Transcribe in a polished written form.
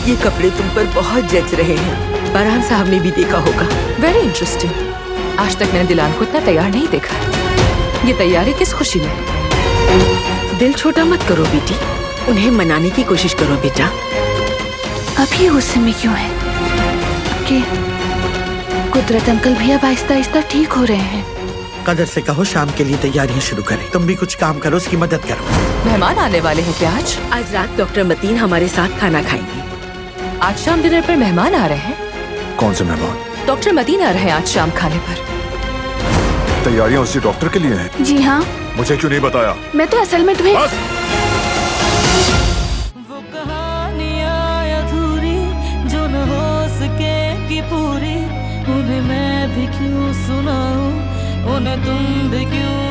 ये कपड़े तुम पर बहुत जच रहे हैं। फरहान साहब ने भी देखा होगा। Very interesting. आज तक मैंने दिलान को इतना तैयार नहीं देखा। ये तैयारी किस खुशी में? दिल छोटा मत करो बेटी, उन्हें मनाने की कोशिश करो बेटा। अभी गुस्से में क्यों है? कि कुदरत अंकल भी अब आहिस्ता आहिस्ता ठीक हो रहे हैं। कदर से कहो शाम के लिए तैयारियां शुरू करें। तुम भी कुछ काम करो, उसकी मदद करो। मेहमान आने वाले हैं क्या आज? आज रात डॉक्टर मतीन हमारे साथ खाना खाएंगे। आज शाम डिनर पर मेहमान आ रहे हैं? कौन से मेहमान? डॉक्टर मतीन आ रहे हैं आज शाम खाने पर। तैयारियां उसी डॉक्टर के लिए हैं? जी हाँ। मुझे क्यों नहीं बताया? मैं तो असल में तुम्हें बस! वो कहानियां अधूरी जो न हो सके कि पूरी, उन्हें मैं भी क्यों सुनाऊं, उन्हें तुम भी क्यों